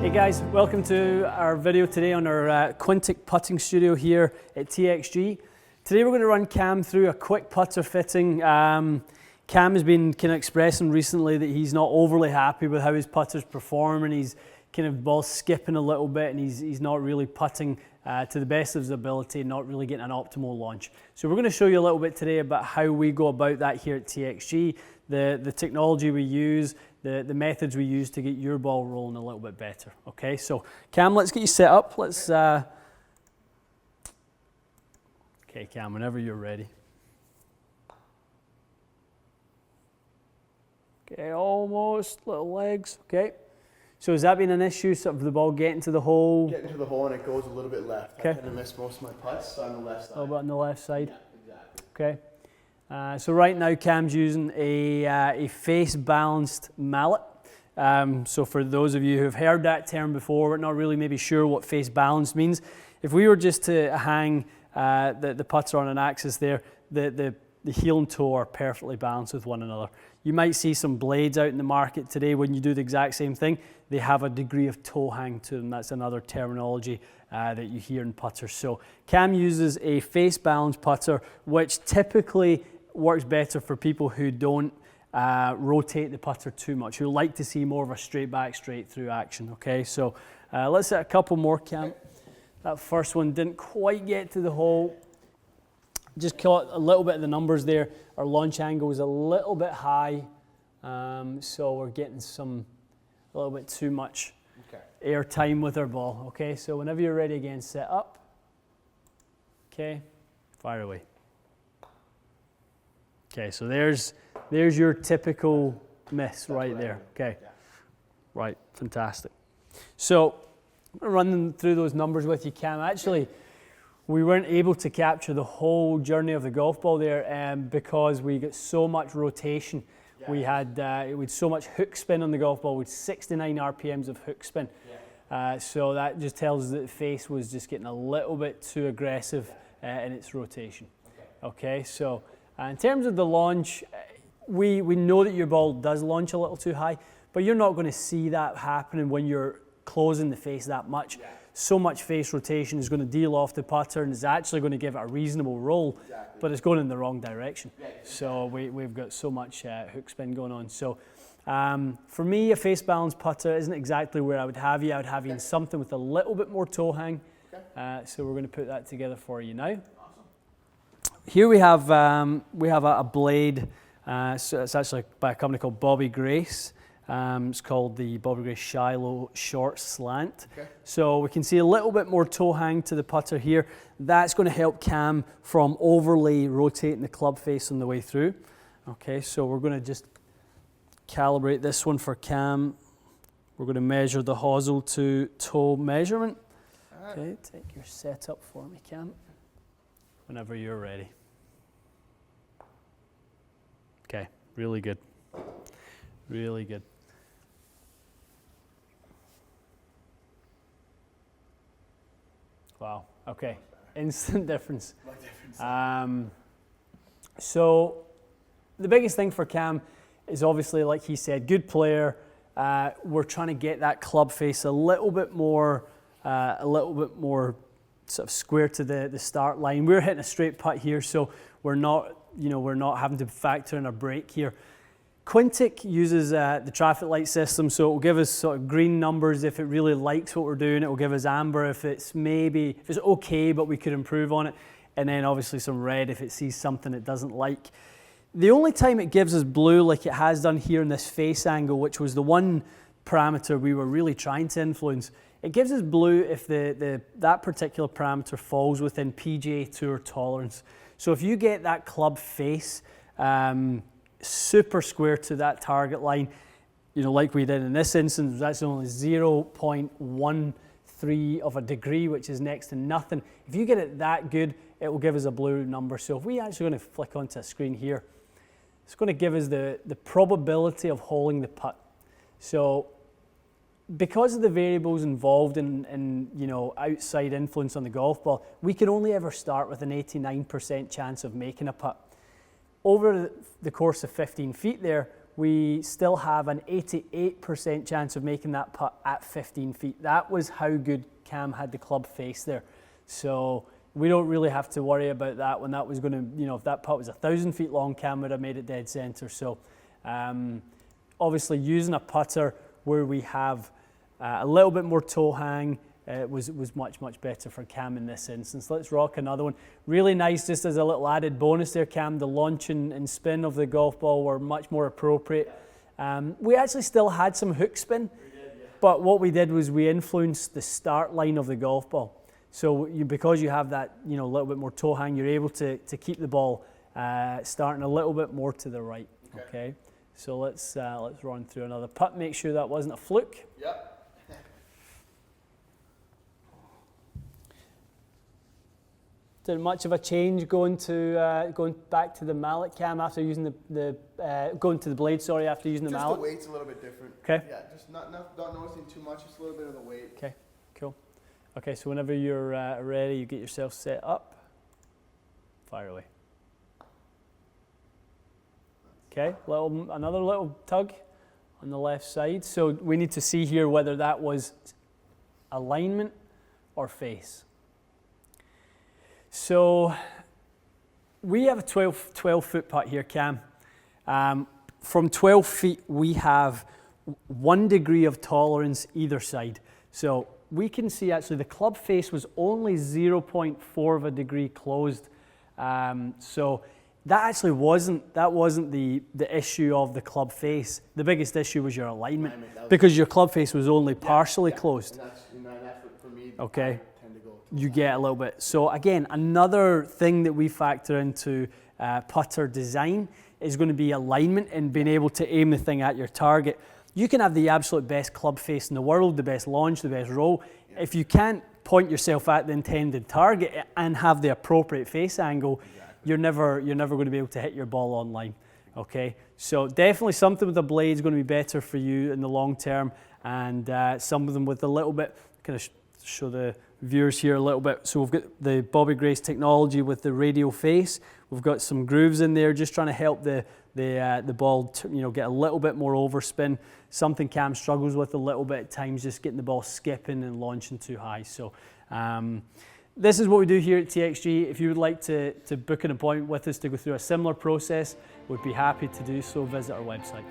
Hey guys, welcome to our video today on our Quintic putting studio here at TXG. Today we're going to run Cam through a quick putter fitting. Cam has been kind of expressing recently that he's not overly happy with how his putters perform, and he's kind of ball skipping a little bit, and he's not really putting to the best of his ability, not really getting an optimal launch. So we're going to show you a little bit today about how we go about that here at TXG, the technology we use, the methods we use to get your ball rolling a little bit better. Okay, so Cam, let's get you set up. Okay, Cam, whenever you're ready. Okay, almost, little legs, okay. So has that been an issue, sort of the ball getting to the hole? Getting to the hole and it goes a little bit left. Okay. I kind of miss most of my putts on the left side. A little bit on the left side? Yeah, exactly. Okay. So right now Cam's using a face-balanced mallet. So for those of you who have heard that term before, but not really maybe sure what face-balanced means, if we were just to hang the putter on an axis there, the heel and toe are perfectly balanced with one another. You might see some blades out in the market today when you do the exact same thing. They have a degree of toe hang to them. That's another terminology that you hear in putters. So Cam uses a face balanced putter, which typically works better for people who don't rotate the putter too much, who like to see more of a straight back, straight through action. Okay, so let's hit a couple more, Cam. That first one didn't quite get to the hole. Just caught a little bit of the numbers there. Our launch angle is a little bit high, so we're getting a little bit too much air time with our ball. Okay, so whenever you're ready again, set up. Okay, fire away. Okay, so there's your typical miss right there. Okay, right, fantastic. So I'm gonna run through those numbers with you, Cam. Actually, we weren't able to capture the whole journey of the golf ball there because we got so much rotation. Yeah. We had so much hook spin on the golf ball with 69 RPMs of hook spin. Yeah. So that just tells us that the face was just getting a little bit too aggressive in its rotation. Okay, so in terms of the launch, we know that your ball does launch a little too high, but you're not going to see that happening when you're closing the face that much. Yeah. So much face rotation is going to deal off the putter and is actually going to give it a reasonable roll, but it's going in the wrong direction. So we've got so much hook spin going on. So for me, a face balanced putter isn't exactly where I would have you. I would have you in something with a little bit more toe hang. So we're going to put that together for you now. Here we have a blade. So it's actually by a company called Bobby Grace. It's called the Bobby Grace Shiloh Short Slant. Okay. So we can see a little bit more toe hang to the putter here. That's going to help Cam from overly rotating the club face on the way through. Okay, so we're going to just calibrate this one for Cam. We're going to measure the Hosel To Toe Measurement. Okay, take your setup for me, Cam, whenever you're ready. Okay, really good. Really good. Wow, okay, instant difference. What difference? So the biggest thing for Cam is obviously, like he said, good player. We're trying to get that club face a little bit more sort of square to the start line. We're hitting a straight putt here, so we're not having to factor in a break here. Quintic uses the traffic light system, so it will give us sort of green numbers if it really likes what we're doing. It will give us amber if it's okay, but we could improve on it. And then obviously some red if it sees something it doesn't like. The only time it gives us blue, like it has done here in this face angle, which was the one parameter we were really trying to influence, it gives us blue if that particular parameter falls within PGA Tour tolerance. So if you get that club face super square to that target line, like we did in this instance, that's only 0.13 of a degree, which is next to nothing. If you get it that good, it will give us a blue number. So if we actually going to flick onto a screen here, it's going to give us the probability of holing the putt. So because of the variables involved in outside influence on the golf ball, we can only ever start with an 89% chance of making a putt. Over the course of 15 feet there, we still have an 88% chance of making that putt at 15 feet. That was how good Cam had the club face there. So we don't really have to worry about that when that was going to, you know, if that putt was 1,000 feet long, Cam would have made it dead center. So obviously using a putter where we have a little bit more toe hang was much better for Cam in this instance. Let's rock another one. Really nice, just as a little added bonus there, Cam, the launch and spin of the golf ball were much more appropriate. We actually still had some hook spin, but what we did was we influenced the start line of the golf ball. So because you have that, you know, a little bit more toe hang, you're able to keep the ball starting a little bit more to the right. Okay. So let's run through another putt. Make sure that wasn't a fluke. Yep. Did much of a change going back to the mallet, Cam, after using going to the blade, sorry, after using the mallet? Just the weight's a little bit different. Okay. Yeah, just not noticing too much, just a little bit of the weight. Okay, cool. Okay, so whenever you're ready, you get yourself set up. Fire away. Okay, another little tug on the left side. So we need to see here whether that was alignment or face. So we have a 12 foot putt here, Cam. From 12 feet, we have 1 degree of tolerance either side. So we can see actually the club face was only 0.4 of a degree closed. So that actually wasn't the issue of the club face. The biggest issue was your alignment because your club face was only partially closed. And that's what, for me, okay. I tend to go. You get a little bit. So again, another thing that we factor into putter design is going to be alignment and being able to aim the thing at your target. You can have the absolute best club face in the world, the best launch, the best roll. Yeah. If you can't point yourself at the intended target and have the appropriate face angle, you're never going to be able to hit your ball on line. Okay, so definitely something with the blade is going to be better for you in the long term, and some of them with a little bit, kind of show the viewers here a little bit. So we've got the Bobby Grace technology with the radial face. We've got some grooves in there, just trying to help the ball get a little bit more overspin. Something Cam struggles with a little bit at times, just getting the ball skipping and launching too high. So this is what we do here at TXG. If you would like to book an appointment with us to go through a similar process, we'd be happy to do so. Visit our website.